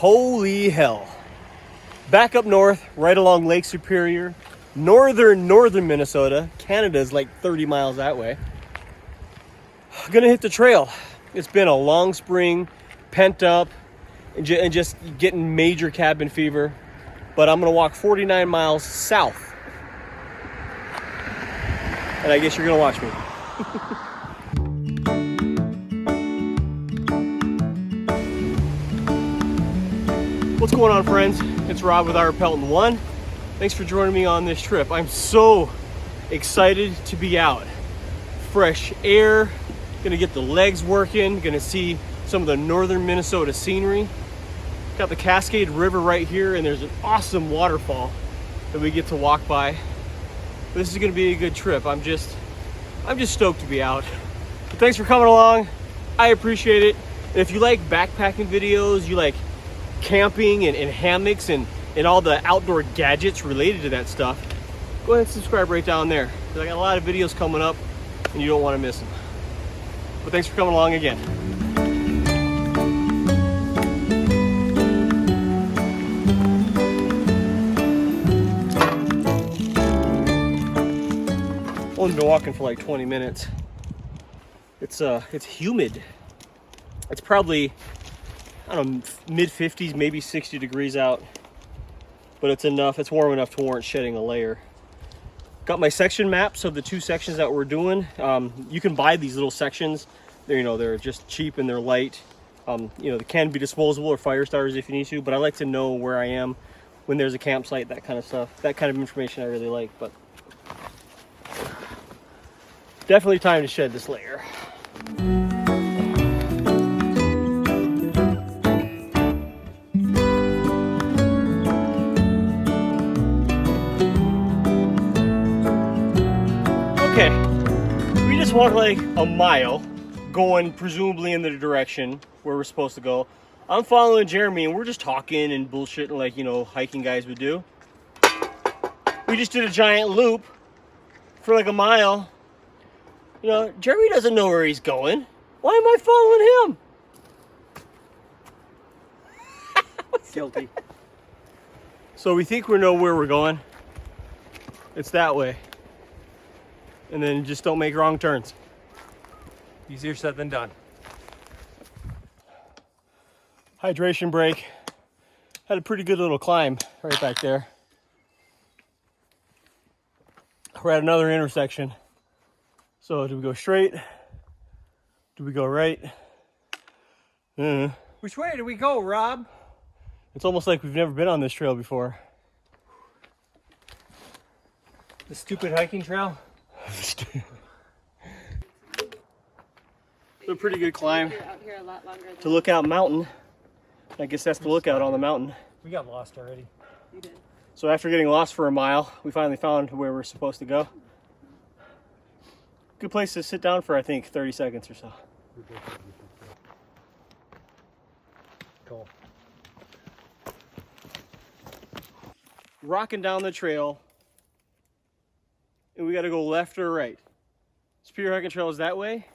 Holy hell. Back up north, right along Lake Superior, northern Minnesota. Canada's like 30 miles that way. Gonna hit the trail. It's been a long spring, pent up, and just getting major cabin fever. But I'm gonna walk 49 miles south. And I guess you're gonna watch me. What's going on, friends? It's Rob with our Pelton One. Thanks for joining me on this trip. I'm so excited to be out. Fresh air, gonna get the legs working, gonna see some of the northern Minnesota scenery. Got the Cascade River right here, and there's an awesome waterfall that we get to walk by. This is gonna be a good trip. I'm just stoked to be out. But thanks for coming along. I appreciate it. And if you like backpacking videos, you like camping and hammocks and all the outdoor gadgets related to that stuff, go ahead and subscribe right down there. I got a lot of videos coming up and you don't want to miss them. But thanks for coming along again. Only been walking for like 20 minutes. It's humid. It's probably, I don't know, mid 50s, maybe 60 degrees out, but it's warm enough to warrant shedding a layer. Got my section maps of the two sections that we're doing. You can buy these little sections. They're just cheap and they're light. They can be disposable or fire starters if you need to, but I like to know where I am when there's a campsite, that kind of stuff. That kind of information I really like, but definitely time to shed this layer. Okay, we just walked like a mile, going presumably in the direction where we're supposed to go. I'm following Jeremy and we're just talking and bullshitting like, hiking guys would do. We just did a giant loop for like a mile. Jeremy doesn't know where he's going. Why am I following him? Guilty. So we think we know where we're going. It's that way. And then just don't make wrong turns. Easier said than done. Hydration break. Had a pretty good little climb right back there. We're at another intersection. So do we go straight? Do we go right? Which way do we go, Rob? It's almost like we've never been on this trail before. The stupid hiking trail? A pretty good climb to Lookout Mountain. I guess that's the lookout on the mountain. We got lost already. You did. So after getting lost for a mile, we finally found where we're supposed to go. Good place to sit down for, I think, 30 seconds or so. Cool. Rocking down the trail, and we got to go left or right. Superior Hiking Trail is that way,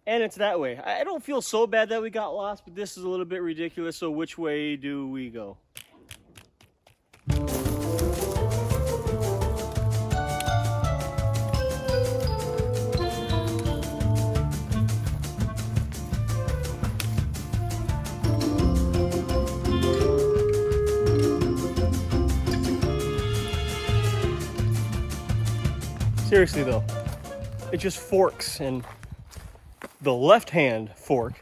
and it's that way. I don't feel so bad that we got lost, but this is a little bit ridiculous, so which way do we go? Seriously though, it just forks, and the left hand fork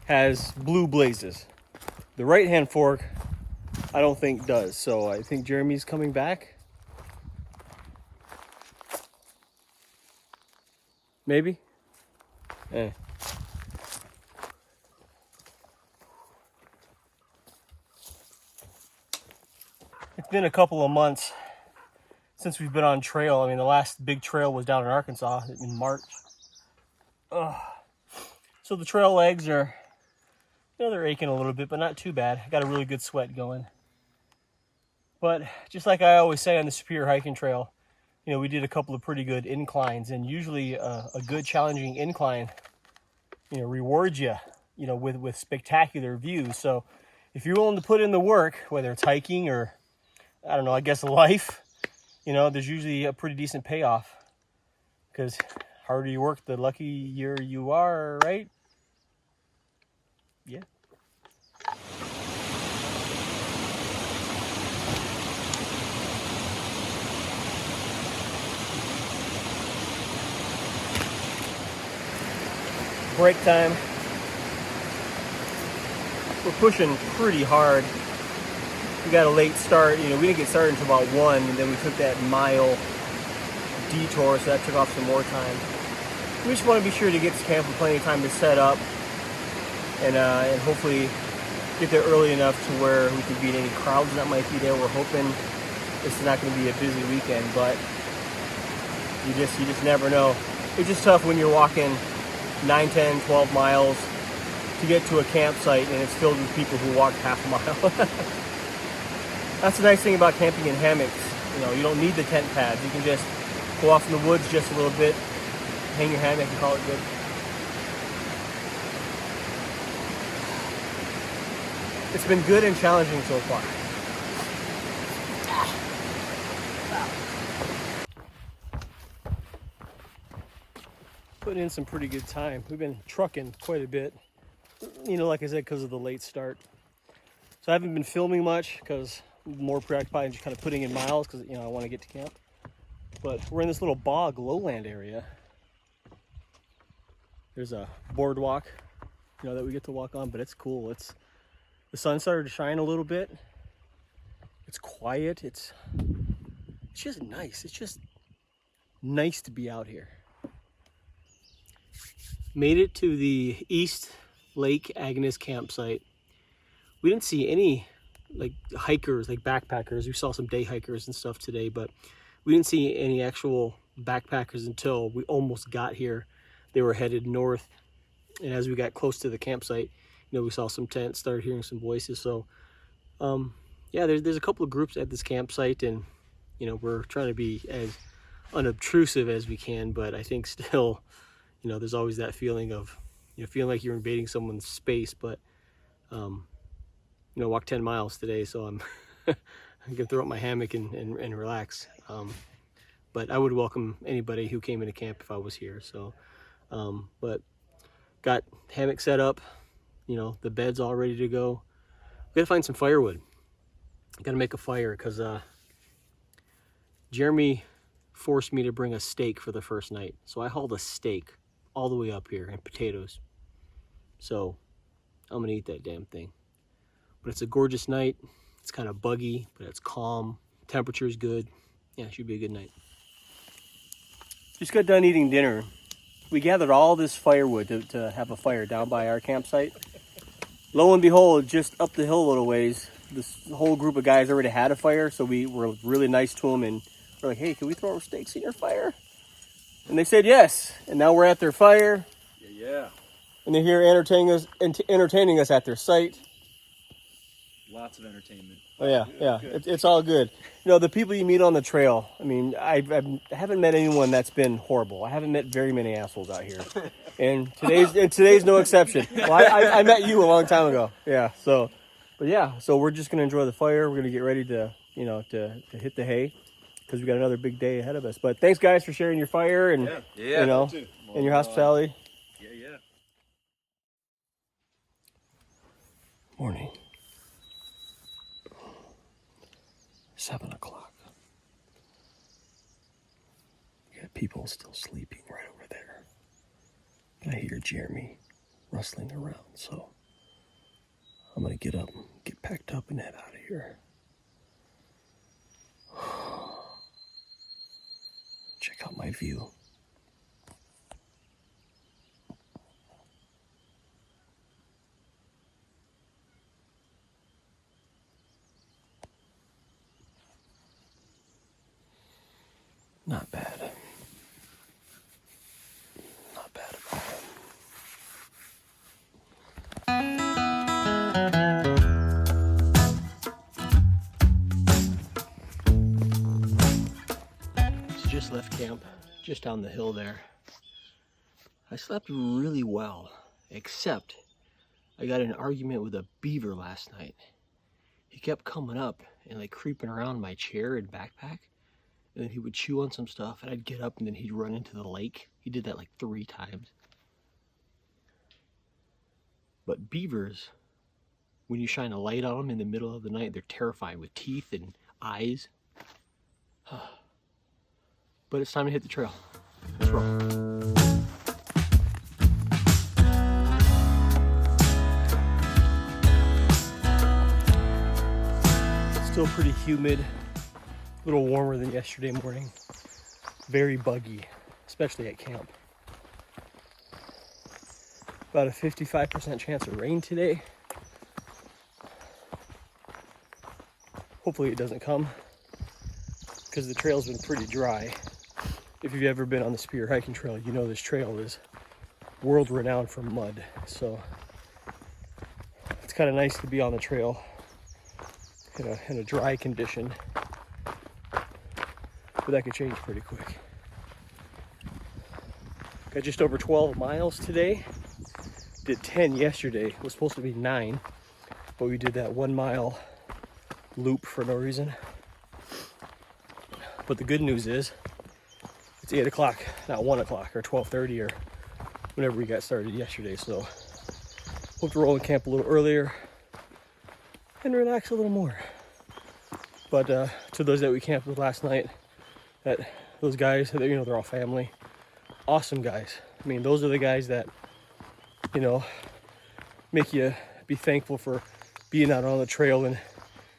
has blue blazes. The right hand fork I don't think does, so I think Jeremy's coming back. Maybe? It's been a couple of months since we've been on trail. I mean, the last big trail was down in Arkansas in March. So the trail legs are, they're aching a little bit, but not too bad. I got a really good sweat going. But just like I always say on the Superior Hiking Trail, we did a couple of pretty good inclines, and usually a good challenging incline, rewards you, with spectacular views. So if you're willing to put in the work, whether it's hiking or, I don't know, I guess life, you know, there's usually a pretty decent payoff. Because harder you work, the luckier you are, right? Yeah. Break time. We're pushing pretty hard. We got a late start. You know, we didn't get started until about 1, and then we took that mile detour, so that took off some more time. We just want to be sure to get to camp with plenty of time to set up, and hopefully get there early enough to where we can beat any crowds that might be there. We're hoping this is not going to be a busy weekend, but you just never know. It's just tough when you're walking 9, 10, 12 miles to get to a campsite and it's filled with people who walked half a mile. That's the nice thing about camping in hammocks. You know, you don't need the tent pads. You can just go off in the woods just a little bit, hang your hammock and call it good. It's been good and challenging so far. Putting in some pretty good time. We've been trucking quite a bit, you know, like I said, because of the late start. So I haven't been filming much because I'm more preoccupied in just kind of putting in miles because, you know, I want to get to camp. But we're in this little bog lowland area. There's a boardwalk, you know, that we get to walk on, but it's cool. The sun started to shine a little bit. It's quiet. It's just nice. It's just nice to be out here. Made it to the East Lake Agnes campsite. We didn't see any like hikers, like backpackers. We saw some day hikers and stuff today, but we didn't see any actual backpackers until we almost got here. They were headed north, and as we got close to the campsite, you know, we saw some tents, started hearing some voices. So yeah, there's a couple of groups at this campsite, and you know, we're trying to be as unobtrusive as we can, but I think still, you know, there's always that feeling of, you know, feeling like you're invading someone's space. But you know, walked 10 miles today, so I'm I'm gonna throw up my hammock and relax. But I would welcome anybody who came into camp if I was here. So but got hammock set up, you know, the bed's all ready to go. We gotta find some firewood. Gotta make a fire because Jeremy forced me to bring a steak for the first night, so I hauled a steak all the way up here and potatoes. So I'm gonna eat that damn thing. But it's a gorgeous night. It's kind of buggy, but it's calm. Temperature is good. Yeah, it should be a good night. Just got done eating dinner. We gathered all this firewood to have a fire down by our campsite. Lo and behold, just up the hill a little ways, this whole group of guys already had a fire, so we were really nice to them, and we're like, hey, can we throw our steaks in your fire? And they said yes, and now we're at their fire. Yeah. And they're here entertaining us at their site. Lots of entertainment. Oh yeah. It's all good. You know, the people you meet on the trail, I mean, I haven't met anyone that's been horrible. I haven't met very many assholes out here. And today's no exception. Well, I met you a long time ago. Yeah, so we're just gonna enjoy the fire. We're gonna get ready to, you know, to hit the hay, because we got another big day ahead of us. But thanks guys for sharing your fire and you know, and your hospitality. Yeah. Morning. 7 o'clock. You got people still sleeping right over there. I hear Jeremy rustling around, so I'm gonna get up, get packed up, and head out of here. Check out my view. Not bad. Not bad at all. Just left camp, just down the hill there. I slept really well, except I got in an argument with a beaver last night. He kept coming up and like creeping around my chair and backpack. And then he would chew on some stuff and I'd get up and then he'd run into the lake. He did that like 3 times. But beavers, when you shine a light on them in the middle of the night, they're terrifying with teeth and eyes. But it's time to hit the trail. Let's roll. Still pretty humid, a little warmer than yesterday morning. Very buggy, especially at camp. About a 55% chance of rain today. Hopefully it doesn't come, because the trail's been pretty dry. If you've ever been on the Spear hiking trail, you know this trail is world renowned for mud. So it's kind of nice to be on the trail in a dry condition, but that could change pretty quick. Got just over 12 miles today. Did 10 yesterday. It was supposed to be 9, but we did that 1 mile loop for no reason. But the good news is it's 8 o'clock, not 1 o'clock or 12:30 or whenever we got started yesterday. So hope to roll in camp a little earlier and relax a little more. But to those that we camped with last night, those guys, they're all family, awesome guys. I mean, those are the guys that, make you be thankful for being out on the trail and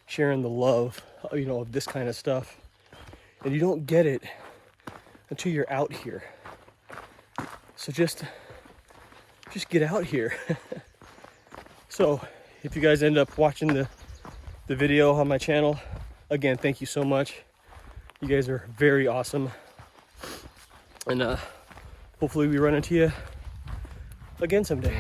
sharing the love, of this kind of stuff. And you don't get it until you're out here. So just get out here. So if you guys end up watching the video on my channel, again, thank you so much. You guys are very awesome. And hopefully we run into you again someday.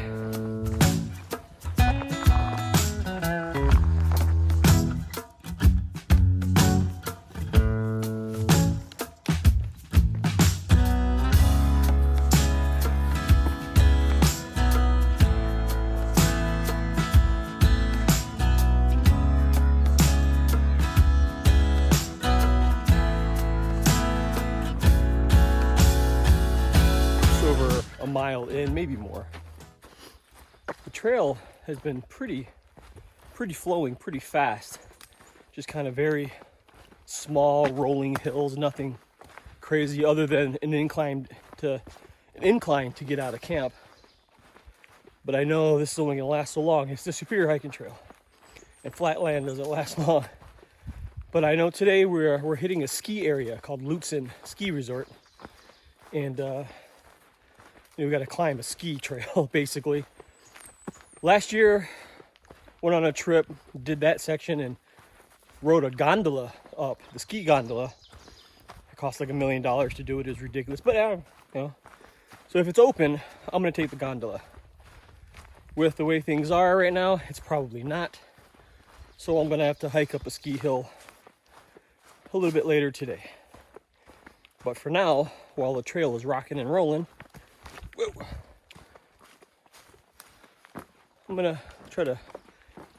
A mile in, maybe more. The trail has been pretty flowing, pretty fast. Just kind of very small rolling hills, nothing crazy other than an incline to get out of camp. But I know this is only gonna last so long. It's the Superior Hiking Trail, and flat land doesn't last long. But I know today we're hitting a ski area called Lutsen Ski Resort, and we got to climb a ski trail, basically. Last year, went on a trip, did that section, and rode a gondola up, the ski gondola. It cost like $1 million to do it. It was ridiculous, but So if it's open, I'm gonna take the gondola. With the way things are right now, it's probably not. So I'm gonna have to hike up a ski hill a little bit later today. But for now, while the trail is rocking and rolling, I'm gonna try to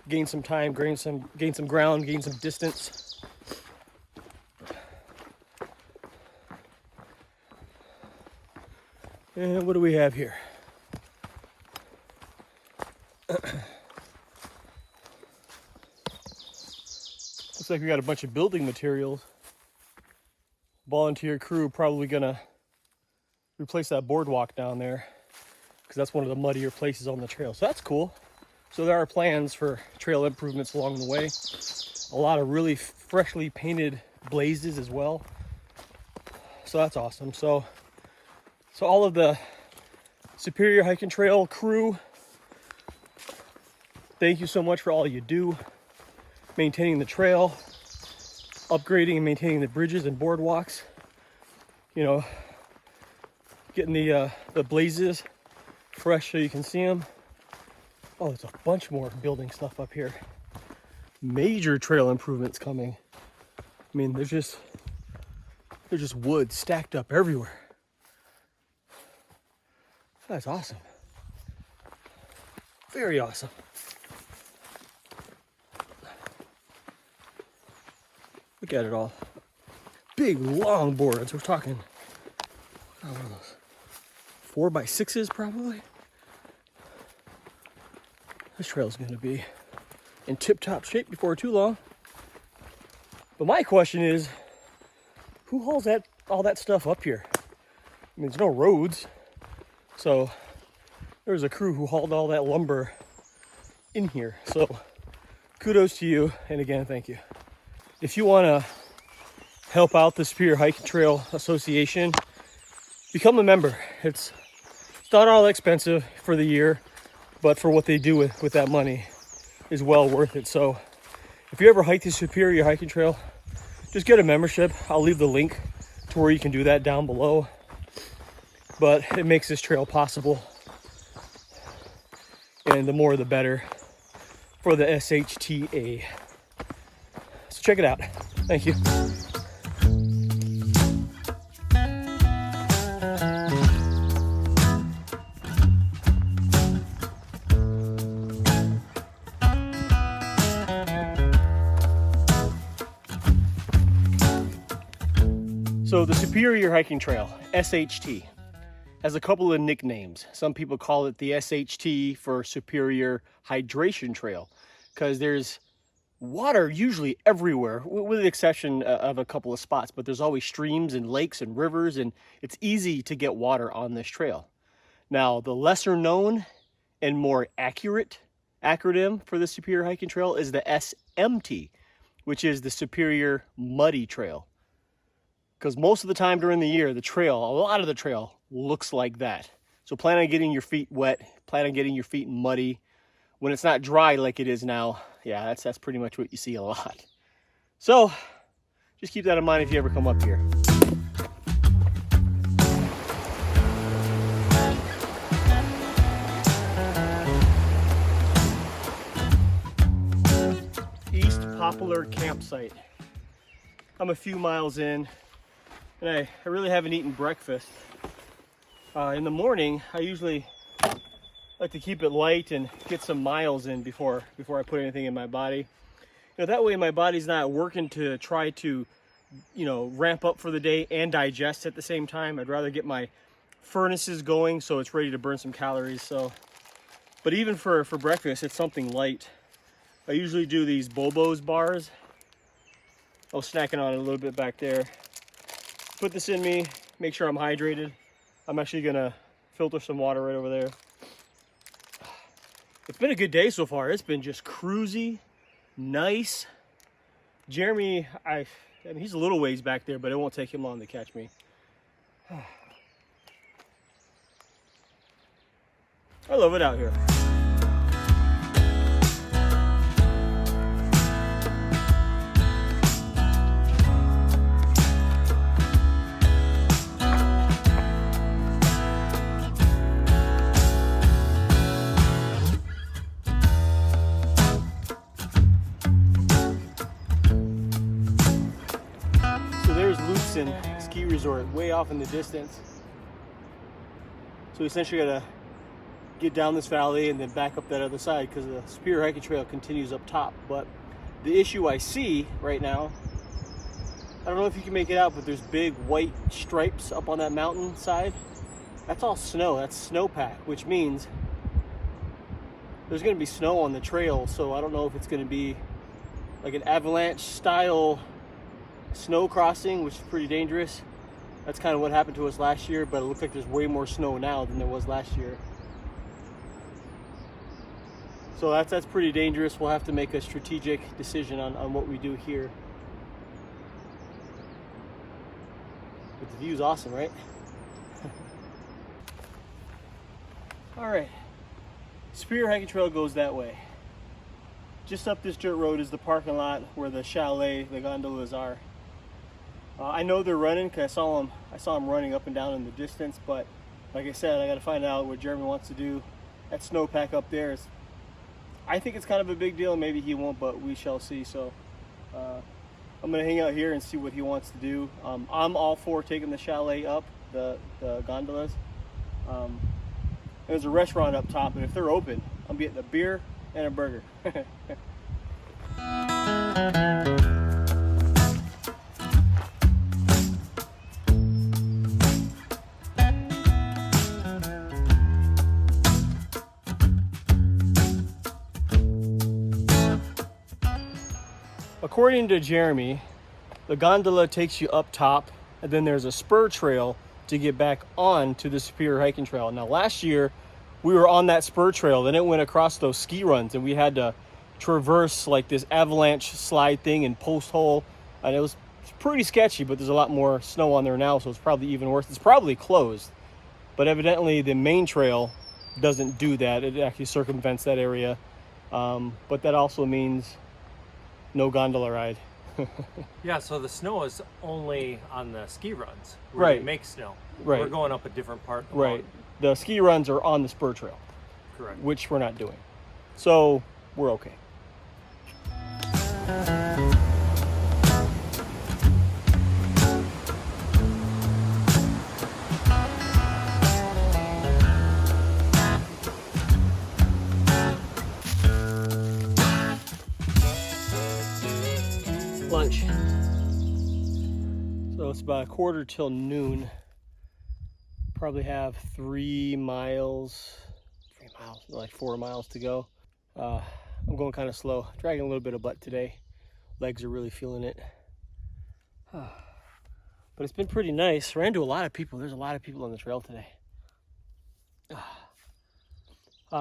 gain some time, gain some ground, gain some distance. And what do we have here? Looks like we got a bunch of building materials. Volunteer crew probably gonna replace that boardwalk down there, because that's one of the muddier places on the trail. So that's cool. So there are plans for trail improvements along the way. A lot of really freshly painted blazes as well. So that's awesome. So all of the Superior Hiking Trail crew, thank you so much for all you do, maintaining the trail, upgrading and maintaining the bridges and boardwalks. Getting the blazes fresh so you can see them. Oh, there's a bunch more building stuff up here. Major trail improvements coming. I mean, there's just wood stacked up everywhere. That's awesome. Very awesome. Look at it all. Big long boards. We're talking, what are those? 4x6s probably. This trail is going to be in tip-top shape before too long. But my question is, who hauls all that stuff up here? I mean, there's no roads. So there was a crew who hauled all that lumber in here. So kudos to you. And again, thank you. If you want to help out the Superior Hiking Trail Association, become a member. It's not all expensive for the year, but for what they do with that money is well worth it. So if you ever hike the Superior Hiking Trail, just get a membership. I'll leave the link to where you can do that down below. But it makes this trail possible. And the more the better for the SHTA. So check it out. Thank you. So the Superior Hiking Trail, SHT, has a couple of nicknames. Some people call it the SHT for Superior Hydration Trail because there's water usually everywhere, with the exception of a couple of spots, but there's always streams and lakes and rivers, and it's easy to get water on this trail. Now, the lesser known and more accurate acronym for the Superior Hiking Trail is the SMT, which is the Superior Muddy Trail. Because most of the time during the year, the trail, a lot of the trail looks like that. So plan on getting your feet wet, plan on getting your feet muddy. When it's not dry like it is now, yeah, that's pretty much what you see a lot. So just keep that in mind if you ever come up here. East Poplar Campsite. I'm a few miles in. And I really haven't eaten breakfast. In the morning, I usually like to keep it light and get some miles in before I put anything in my body. You know, that way my body's not working to try to, you know, ramp up for the day and digest at the same time. I'd rather get my furnaces going so it's ready to burn some calories. So, but even for breakfast, it's something light. I usually do these Bobo's bars. I was snacking on it a little bit back there. Put this in me, make sure I'm hydrated. I'm actually gonna filter some water right over there. It's been a good day so far. It's been just cruisy, nice. Jeremy, I mean, he's a little ways back there, but it won't take him long to catch me. I love it out here. Lutsen ski resort way off in the distance. So we essentially gotta get down this valley and then back up that other side because the Superior Hiking Trail continues up top. But the issue I see right now, I don't know if you can make it out, but there's big white stripes up on that mountain side. That's all snow. That's snowpack, which means there's gonna be snow on the trail. So I don't know if it's gonna be like an avalanche style snow crossing, which is pretty dangerous. That's kind of what happened to us last year, but it looks like there's way more snow now than there was last year. So that's pretty dangerous. We'll have to make a strategic decision on what we do here. But the view's awesome, right? All right, Superior Hiking Trail goes that way. Just up this dirt road is the parking lot where the chalet, the gondolas are. I know they're running because I saw them running up and down in the distance, but like I said, I got to find out what Jeremy wants to do. That snowpack up there is, I think it's kind of a big deal. Maybe he won't, but we shall see. So I'm gonna hang out here and see what he wants to do. I'm all for taking the chalet up, the gondolas. There's a restaurant up top, and if they're open, I'm getting a beer and a burger. According to Jeremy, the gondola takes you up top, and then there's a spur trail to get back on to the Superior Hiking Trail. Now last year, we were on that spur trail, then it went across those ski runs, and we had to traverse like this avalanche slide thing in Post Hole, and it was pretty sketchy, but there's a lot more snow on there now, so it's probably even worse. It's probably closed, but evidently the main trail doesn't do that. It actually circumvents that area, but that also means no gondola ride. Yeah, so the snow is only on the ski runs where Right. they make snow. Right. We're going up a different part of the Right. mountain. The ski runs are on the spur trail, Correct. which we're not doing. So we're okay. Lunch. So it's about 1/4 till noon. Probably have 3 miles, like 4 miles to go. I'm going kind of slow, dragging a little bit of butt today. Legs are really feeling it. But it's been pretty nice. Ran into a lot of people. There's a lot of people on the trail today.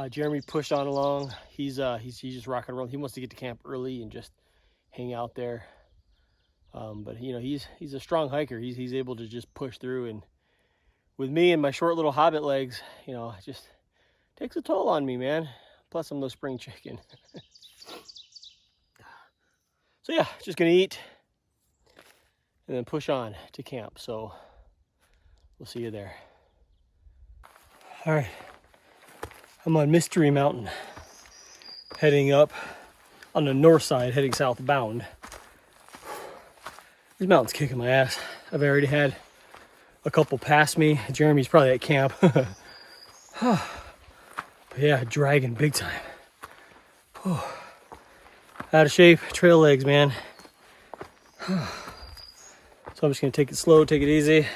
Jeremy pushed on along. He's just rocking and rolling. He wants to get to camp early and just hang out there. But you know, he's a strong hiker. He's able to just push through, and with me and my short little hobbit legs, you know, it just takes a toll on me, man. Plus I'm no spring chicken. So yeah, just gonna eat and then push on to camp. So we'll see you there. All right, I'm on Mystery Mountain, heading up on the north side, heading southbound. This mountain's kicking my ass. I've already had a couple pass me. Jeremy's probably at camp. But yeah, dragging big time. Out of shape, trail legs, man. So I'm just gonna take it slow, take it easy.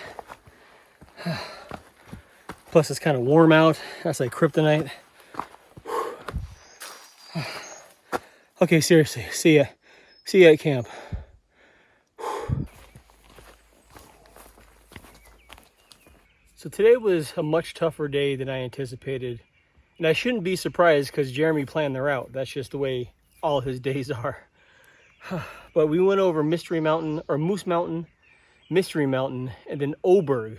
Plus it's kind of warm out. That's like kryptonite. Okay, seriously, see ya at camp. So today was a much tougher day than I anticipated. And I shouldn't be surprised because Jeremy planned the route. That's just the way all his days are. But we went over Mystery Mountain, or Moose Mountain, Mystery Mountain, and then Oberg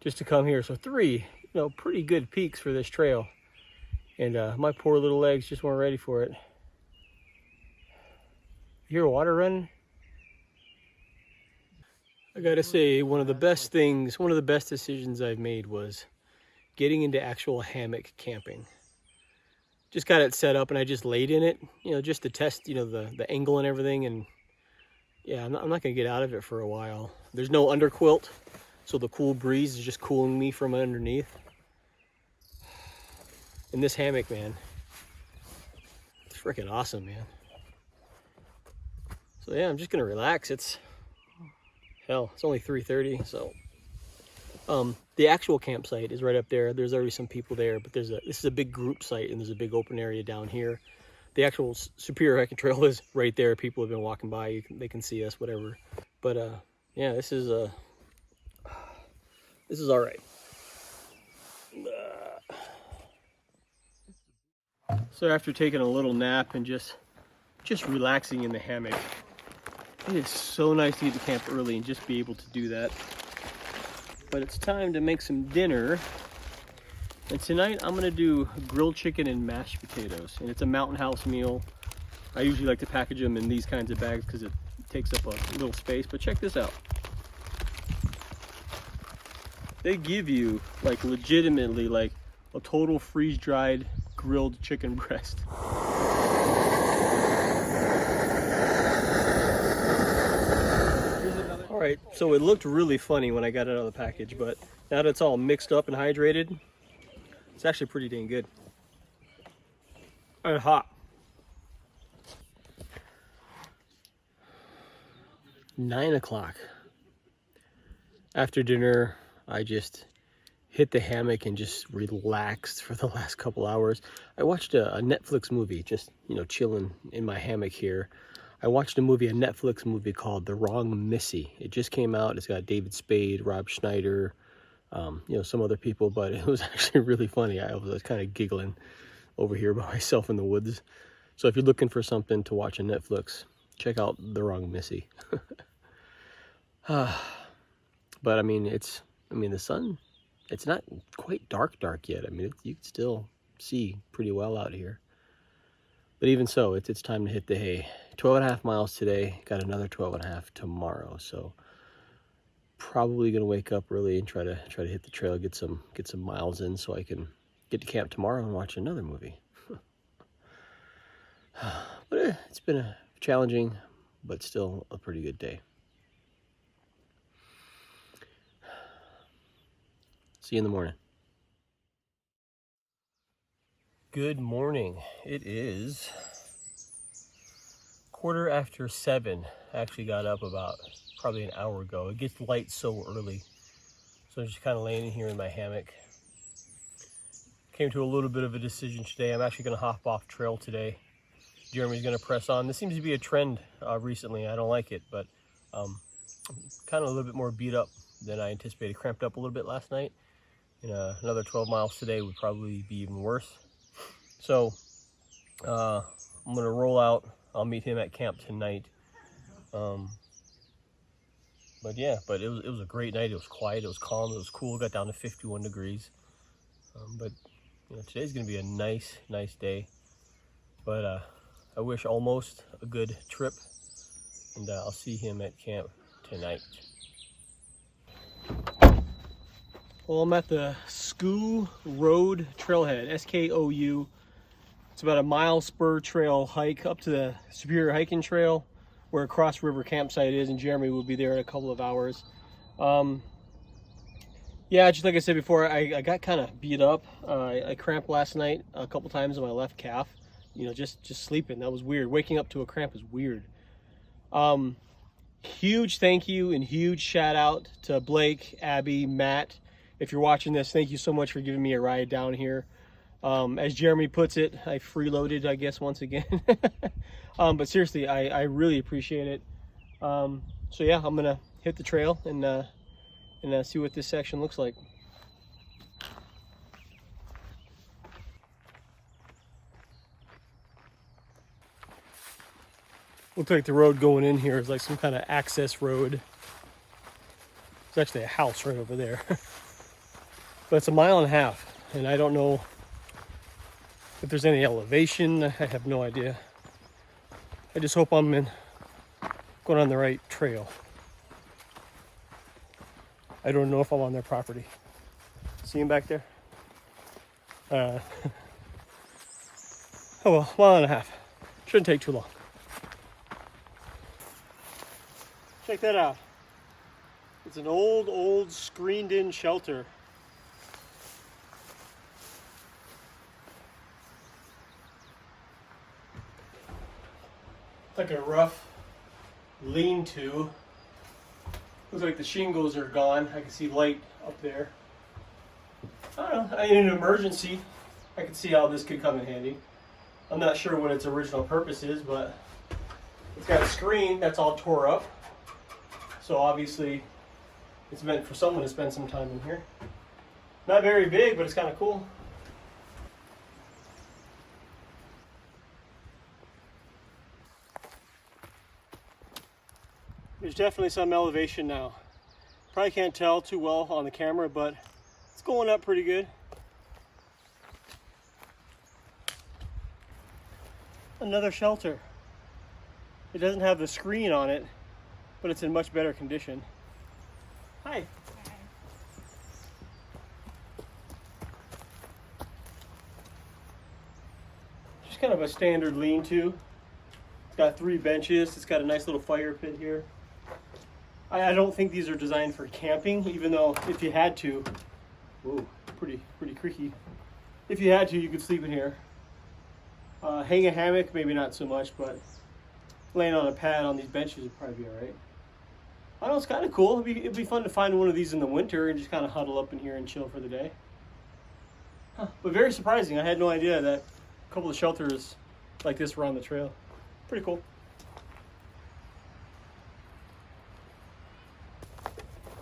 just to come here. So 3, you know, pretty good peaks for this trail. And my poor little legs just weren't ready for it. You hear water running? I gotta say, one of the best decisions I've made was getting into actual hammock camping. Just got it set up and I just laid in it, you know, just to test, you know, the angle and everything. And yeah, I'm not gonna get out of it for a while. There's no underquilt, so the cool breeze is just cooling me from underneath. And this hammock, man, it's freaking awesome, man. So yeah, I'm just gonna relax. It's only 3:30, so the actual campsite is right up there. There's already some people there, but this is a big group site, and there's a big open area down here. The actual Superior Hiking Trail is right there. People have been walking by. They can see us, whatever. But yeah, this is all right. So after taking a little nap and just relaxing in the hammock, it is so nice to get to camp early and just be able to do that. But it's time to make some dinner. And tonight I'm gonna do grilled chicken and mashed potatoes. And it's a Mountain House meal. I usually like to package them in these kinds of bags because it takes up a little space. But check this out. They give you like legitimately like a total freeze-dried grilled chicken breast. All right, so it looked really funny when I got it out of the package, but now that it's all mixed up and hydrated, it's actually pretty dang good. and hot. 9 o'clock. After dinner, I just hit the hammock and just relaxed for the last couple hours. I watched a Netflix movie, just, you know, chilling in my hammock here. I watched a Netflix movie called The Wrong Missy. It just came out. It's got David Spade, Rob Schneider, you know, some other people, but it was actually really funny. I was kind of giggling over here by myself in the woods. So if you're looking for something to watch on Netflix, check out The Wrong Missy. But I mean, the sun, it's not quite dark yet. I mean, you can still see pretty well out here. But even so, it's time to hit the hay. 12.5 miles today, got another 12.5 tomorrow. So probably gonna wake up early and try to hit the trail, get some miles in so I can get to camp tomorrow and watch another movie. But it's been a challenging, but still a pretty good day. See you in the morning. Good morning. It is 7:15. I actually got up about probably an hour ago. It gets light so early. So I'm just kind of laying here in my hammock. Came to a little bit of a decision today. I'm actually going to hop off trail today. Jeremy's going to press on. This seems to be a trend recently. I don't like it, but I'm kind of a little bit more beat up than I anticipated. Cramped up a little bit last night. And another 12 miles today would probably be even worse. So I'm going to roll out. I'll meet him at camp tonight. But yeah, it was a great night. It was quiet, it was calm, it was cool. It got down to 51 degrees. But you know, today's going to be a nice day. But I wish almost a good trip. And I'll see him at camp tonight. Well, I'm at the Skou Road Trailhead, SKOU. It's about a mile spur trail hike up to the Superior Hiking Trail where a Cross River campsite is, and Jeremy will be there in a couple of hours. Yeah, just like I said before, I got kind of beat up. I cramped last night a couple times in my left calf. You know, just sleeping. That was weird. Waking up to a cramp is weird. Huge thank you and huge shout out to Blake, Abby, Matt. If you're watching this, thank you so much for giving me a ride down here. As Jeremy puts it, I freeloaded, I guess, once again. But seriously, I really appreciate it. So yeah, I'm gonna hit the trail and see what this section looks like. Looks like the road going in here is like some kind of access road. There's actually a house right over there. But it's 1.5 miles, and I don't know if there's any elevation. I have no idea. I just hope I'm going on the right trail. I don't know if I'm on their property. See him back there? Oh well, 1.5 miles. Shouldn't take too long. Check that out. It's an old screened-in shelter. It's like a rough lean-to. Looks like the shingles are gone. I can see light up there. I don't know. In an emergency, I can see how this could come in handy. I'm not sure what its original purpose is, but it's got a screen that's all tore up. So obviously, it's meant for someone to spend some time in here. Not very big, but it's kind of cool. There's definitely some elevation now. Probably can't tell too well on the camera, but it's going up pretty good. Another shelter. It doesn't have the screen on it, but it's in much better condition. Hi. Just kind of a standard lean-to. It's got 3 benches. It's got a nice little fire pit here. I don't think these are designed for camping, even though if you had to, whoa, pretty creaky. If you had to, you could sleep in here. Hang a hammock, maybe not so much, but laying on a pad on these benches would probably be all right. I don't know, it's kind of cool. It'd be fun to find one of these in the winter and just kind of huddle up in here and chill for the day. Huh. But very surprising. I had no idea that a couple of shelters like this were on the trail. Pretty cool.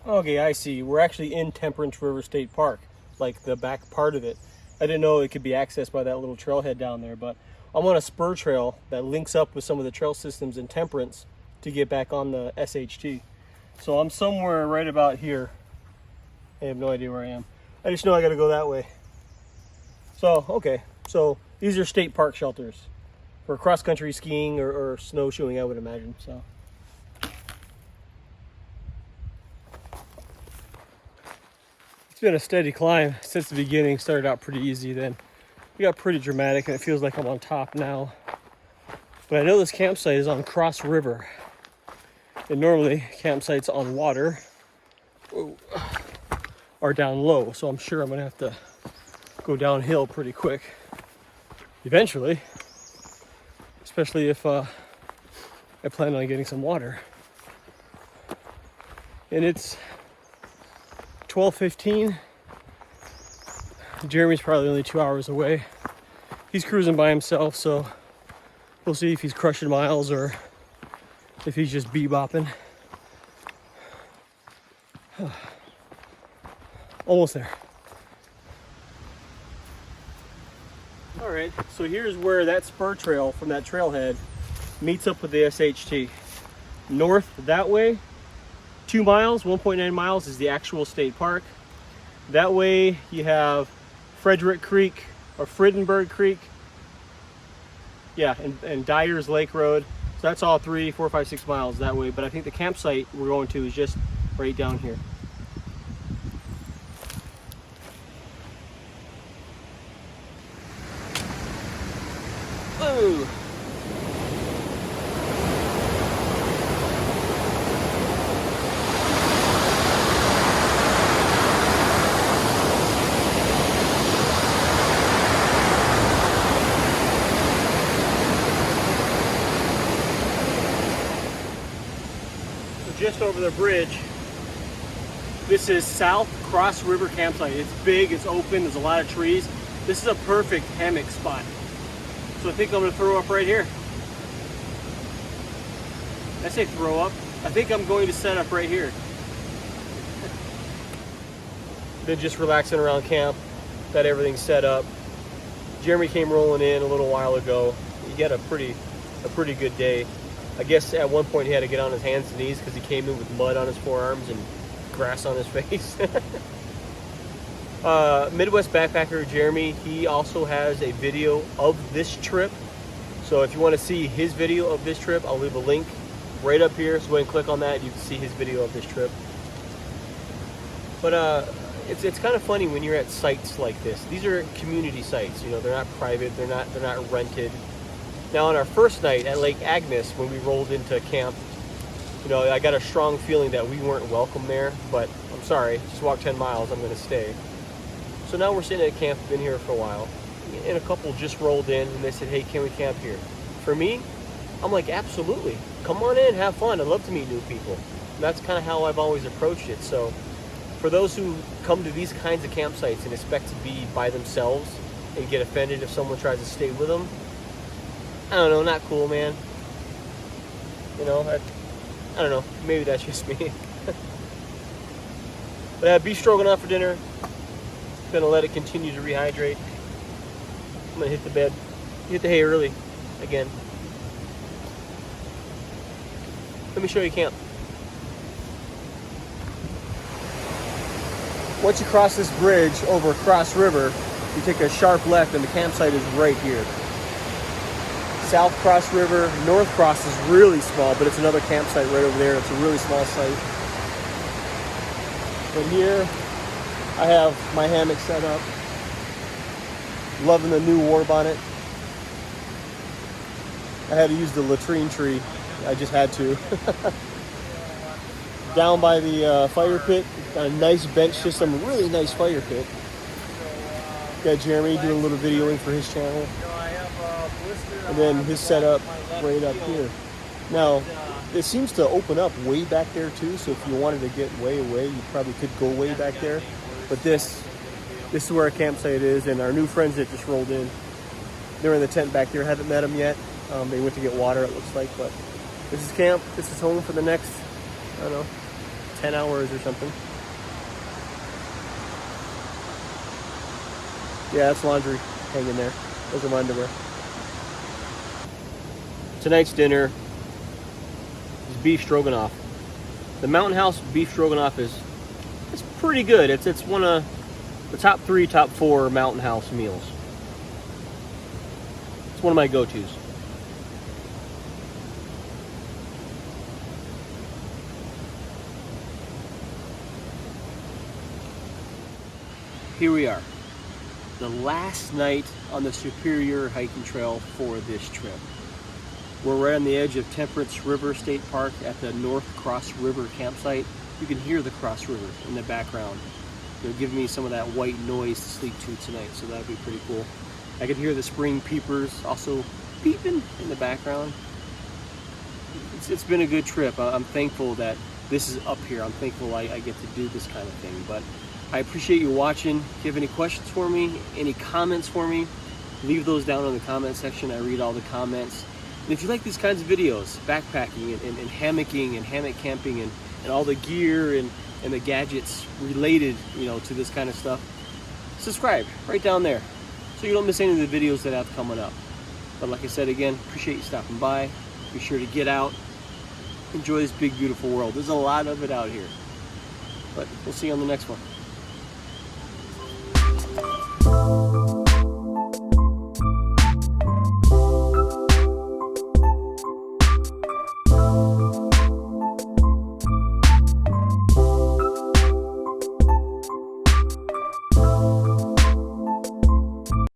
Okay, I see. We're actually in Temperance River State Park, like the back part of it. I didn't know it could be accessed by that little trailhead down there, but I'm on a spur trail that links up with some of the trail systems in Temperance to get back on the SHT. So I'm somewhere right about here. I have no idea where I am. I just know I gotta go that way. So, okay. So these are state park shelters for cross-country skiing or snowshoeing, I would imagine. So. It's been a steady climb since the beginning. Started out pretty easy, then it got pretty dramatic, and it feels like I'm on top now. But I know this campsite is on Cross River, and normally campsites on water are down low, so I'm sure I'm gonna have to go downhill pretty quick eventually, especially if I plan on getting some water. And it's 12:15. Jeremy's probably only 2 hours away. He's cruising by himself, so we'll see if he's crushing miles or if he's just bebopping. Almost there. All right, so here's where that spur trail from that trailhead meets up with the SHT. North that way, 2 miles, 1.9 miles is the actual state park. That way you have Frederick Creek or Friedenberg Creek. Yeah, and Dyer's Lake Road. So that's all 3, 4, 5, 6 miles that way. But I think the campsite we're going to is just right down here. Ooh. Just over the bridge, this is South Cross River Campsite. It's big, it's open, there's a lot of trees. This is a perfect hammock spot. So I think I'm gonna throw up right here. I say throw up. I think I'm going to set up right here. Been just relaxing around camp, got everything set up. Jeremy came rolling in a little while ago. He got a pretty good day. I guess at one point he had to get on his hands and knees because he came in with mud on his forearms and grass on his face. Midwest Backpacker Jeremy, he also has a video of this trip. So if you want to see his video of this trip, I'll leave a link right up here. So go ahead and click on that. You can see his video of this trip. But it's kind of funny when you're at sites like this. These are community sites. You know, they're not private. They're not rented. Now on our first night at Lake Agnes, when we rolled into camp, you know, I got a strong feeling that we weren't welcome there, but I'm sorry, just walked 10 miles, I'm gonna stay. So now we're sitting at camp, been here for a while, and a couple just rolled in and they said, hey, can we camp here? For me, I'm like, absolutely, come on in, have fun, I'd love to meet new people. And that's kind of how I've always approached it. So for those who come to these kinds of campsites and expect to be by themselves and get offended if someone tries to stay with them, I don't know, not cool, man. You know, I don't know, maybe that's just me. But I had beef stroganoff for dinner. Gonna let it continue to rehydrate. I'm gonna hit the bed, hit the hay early again. Let me show you camp. Once you cross this bridge over Cross River, you take a sharp left and the campsite is right here. South Cross River, North Cross is really small, but it's another campsite right over there. It's a really small site. And here, I have my hammock set up. Loving the new war bonnet. I had to use the latrine tree. I just had to. Down by the fire pit, got a nice bench system, really nice fire pit. Got Jeremy doing a little videoing for his channel. and then his setup right up here. Now, it seems to open up way back there too, so if you wanted to get way away, you probably could go way back there. But this is where our campsite is, and our new friends that just rolled in, they're in the tent back there. Haven't met them yet. They went to get water, it looks like, but this is camp. This is home for the next, I don't know, 10 hours or something. Yeah, that's laundry hanging there. Those are my underwear. Tonight's dinner is beef stroganoff. The Mountain House beef stroganoff it's pretty good. It's one of the top 3, top 4 Mountain House meals. It's one of my go-tos. Here we are. The last night on the Superior hiking trail for this trip. We're right on the edge of Temperance River State Park at the North Cross River campsite. You can hear the Cross River in the background. It'll give me some of that white noise to sleep to tonight, so that'd be pretty cool. I can hear the spring peepers also peeping in the background. It's been a good trip. I'm thankful that this is up here. I'm thankful I get to do this kind of thing. But I appreciate you watching. If you have any questions for me, any comments for me, leave those down in the comment section. I read all the comments. And if you like these kinds of videos, backpacking and hammocking and hammock camping and all the gear and the gadgets related, to this kind of stuff, subscribe right down there so you don't miss any of the videos that I have coming up. But like I said again, appreciate you stopping by. Be sure to get out, enjoy this big, beautiful world. There's a lot of it out here. But we'll see you on the next one.